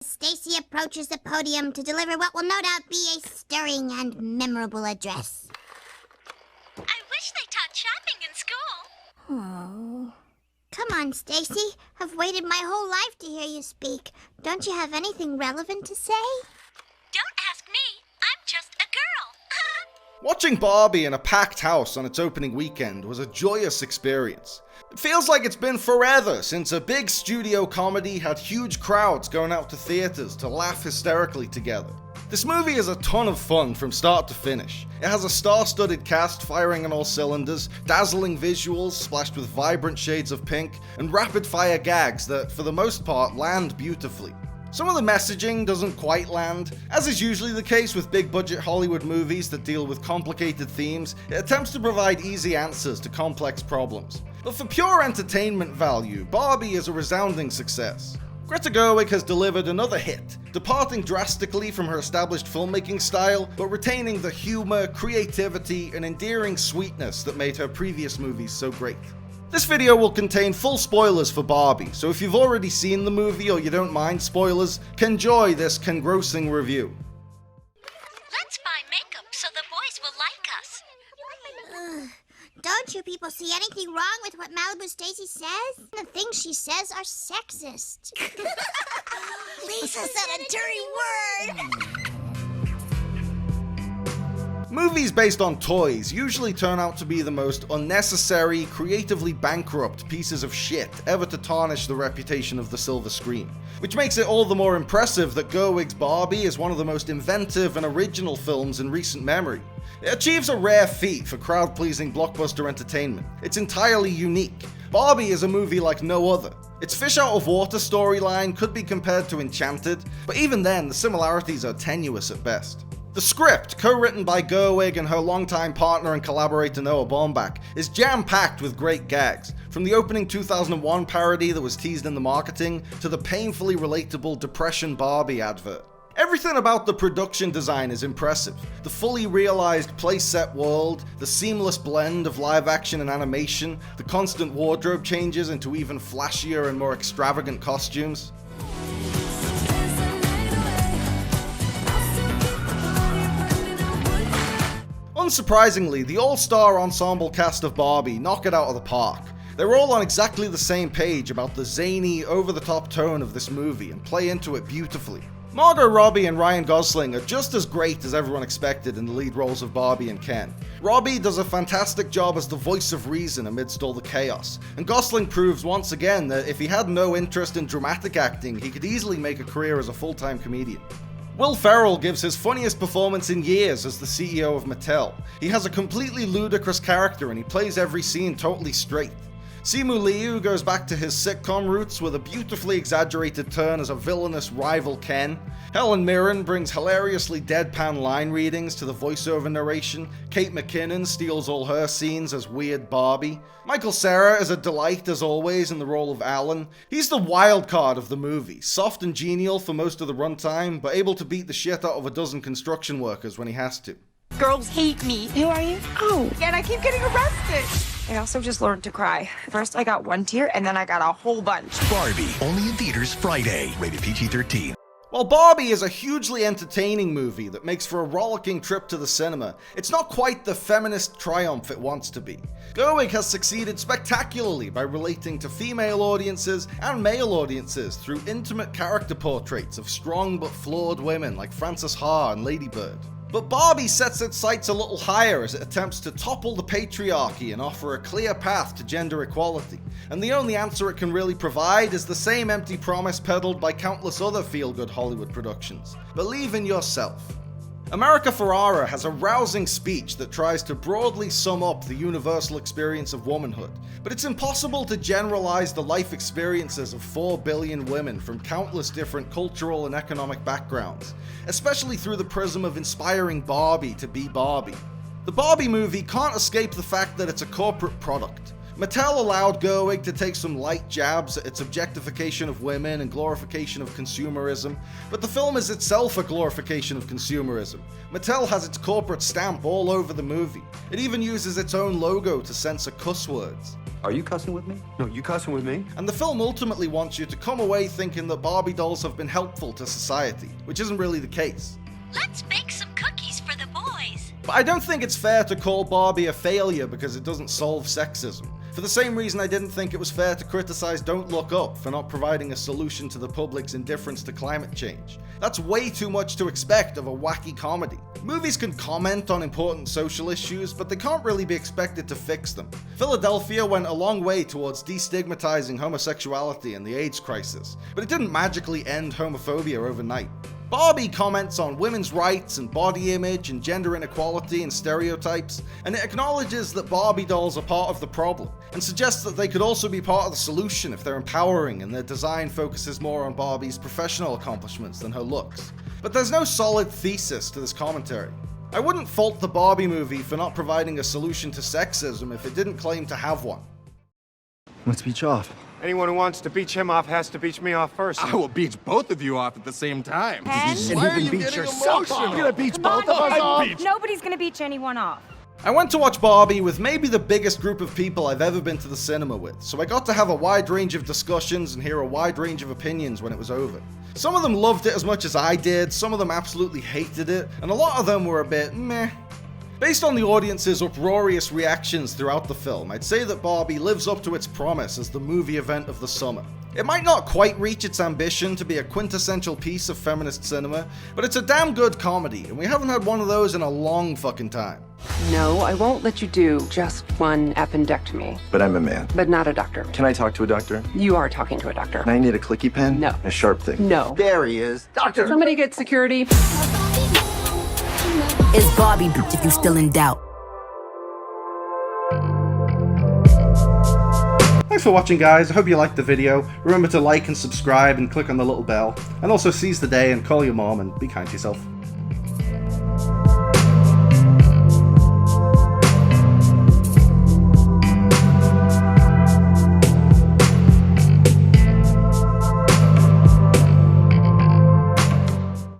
Stacy approaches the podium to deliver what will no doubt be a stirring and memorable address. I wish they taught shopping in school. Oh. Come on, Stacy. I've waited my whole life to hear you speak. Don't you have anything relevant to say? Don't ask me. I'm just a girl. Watching Barbie in a packed house on its opening weekend was a joyous experience. It feels like it's been forever since a big studio comedy had huge crowds going out to theaters to laugh hysterically together. This movie is a ton of fun from start to finish. It has a star-studded cast firing on all cylinders, dazzling visuals splashed with vibrant shades of pink, and rapid-fire gags that, for the most part, land beautifully. Some of the messaging doesn't quite land. As is usually the case with big-budget Hollywood movies that deal with complicated themes, it attempts to provide easy answers to complex problems. But for pure entertainment value, Barbie is a resounding success. Greta Gerwig has delivered another hit, departing drastically from her established filmmaking style, but retaining the humor, creativity, and endearing sweetness that made her previous movies so great. This video will contain full spoilers for Barbie, so if you've already seen the movie or you don't mind spoilers, enjoy this engrossing review. Let's buy makeup so the boys will like us. Don't you people see anything wrong with what Malibu Stacy says? The things she says are sexist. Lisa said a dirty word. Movies based on toys usually turn out to be the most unnecessary, creatively bankrupt pieces of shit ever to tarnish the reputation of the silver screen. Which makes it all the more impressive that Gerwig's Barbie is one of the most inventive and original films in recent memory. It achieves a rare feat for crowd-pleasing blockbuster entertainment. It's entirely unique. Barbie is a movie like no other. Its fish-out-of-water storyline could be compared to Enchanted, but even then, the similarities are tenuous at best. The script, co-written by Gerwig and her longtime partner and collaborator Noah Baumbach, is jam-packed with great gags, from the opening 2001 parody that was teased in the marketing, to the painfully relatable Depression Barbie advert. Everything about the production design is impressive. The fully realized place-set world, the seamless blend of live action and animation, the constant wardrobe changes into even flashier and more extravagant costumes. Unsurprisingly, the all-star ensemble cast of Barbie knock it out of the park. They're all on exactly the same page about the zany, over-the-top tone of this movie and play into it beautifully. Margot Robbie and Ryan Gosling are just as great as everyone expected in the lead roles of Barbie and Ken. Robbie does a fantastic job as the voice of reason amidst all the chaos, and Gosling proves once again that if he had no interest in dramatic acting, he could easily make a career as a full-time comedian. Will Ferrell gives his funniest performance in years as the CEO of Mattel. He has a completely ludicrous character and he plays every scene totally straight. Simu Liu goes back to his sitcom roots with a beautifully exaggerated turn as a villainous rival Ken. Helen Mirren brings hilariously deadpan line readings to the voiceover narration. Kate McKinnon steals all her scenes as weird Barbie. Michael Cera is a delight as always in the role of Alan. He's the wild card of the movie, soft and genial for most of the runtime, but able to beat the shit out of a dozen construction workers when he has to. Girls hate me. Who are you? Oh, and I keep getting arrested. I also just learned to cry. First I got one tear, and then I got a whole bunch. Barbie, only in theaters Friday. Rated PG-13. While Barbie is a hugely entertaining movie that makes for a rollicking trip to the cinema, it's not quite the feminist triumph it wants to be. Gerwig has succeeded spectacularly by relating to female audiences and male audiences through intimate character portraits of strong but flawed women like Frances Ha and Lady Bird. But Barbie sets its sights a little higher as it attempts to topple the patriarchy and offer a clear path to gender equality. And the only answer it can really provide is the same empty promise peddled by countless other feel-good Hollywood productions. Believe in yourself. America Ferrera has a rousing speech that tries to broadly sum up the universal experience of womanhood, but it's impossible to generalize the life experiences of 4 billion women from countless different cultural and economic backgrounds, especially through the prism of inspiring Barbie to be Barbie. The Barbie movie can't escape the fact that it's a corporate product. Mattel allowed Gerwig to take some light jabs at its objectification of women and glorification of consumerism, but the film is itself a glorification of consumerism. Mattel has its corporate stamp all over the movie. It even uses its own logo to censor cuss words. Are you cussing with me? No, you cussing with me? And the film ultimately wants you to come away thinking that Barbie dolls have been helpful to society, which isn't really the case. Let's bake some cookies for the boys. But I don't think it's fair to call Barbie a failure because it doesn't solve sexism. For the same reason I didn't think it was fair to criticize Don't Look Up for not providing a solution to the public's indifference to climate change. That's way too much to expect of a wacky comedy. Movies can comment on important social issues, but they can't really be expected to fix them. Philadelphia went a long way towards destigmatizing homosexuality and the AIDS crisis, but it didn't magically end homophobia overnight. Barbie comments on women's rights and body image and gender inequality and stereotypes, and it acknowledges that Barbie dolls are part of the problem, and suggests that they could also be part of the solution if they're empowering and their design focuses more on Barbie's professional accomplishments than her looks. But there's no solid thesis to this commentary. I wouldn't fault the Barbie movie for not providing a solution to sexism if it didn't claim to have one. Let's beach off. Anyone who wants to beach him off has to beach me off first. I will beach both of you off at the same time. And Why are you getting emotional? You're gonna beach both of us off? Nobody's gonna beach anyone off. I went to watch Barbie with maybe the biggest group of people I've ever been to the cinema with, so I got to have a wide range of discussions and hear a wide range of opinions when it was over. Some of them loved it as much as I did, some of them absolutely hated it, and a lot of them were a bit meh. Based on the audience's uproarious reactions throughout the film, I'd say that Barbie lives up to its promise as the movie event of the summer. It might not quite reach its ambition to be a quintessential piece of feminist cinema, but it's a damn good comedy, and we haven't had one of those in a long fucking time. No, I won't let you do just one appendectomy. But I'm a man. But not a doctor. Can I talk to a doctor? You are talking to a doctor. And I need a clicky pen? No. A sharp thing? No. There he is. Doctor! Somebody get security. It's Barbie, bitch, if you still in doubt. Thanks for watching, guys. I hope you liked the video. Remember to like and subscribe and click on the little bell. And also seize the day and call your mom and be kind to yourself.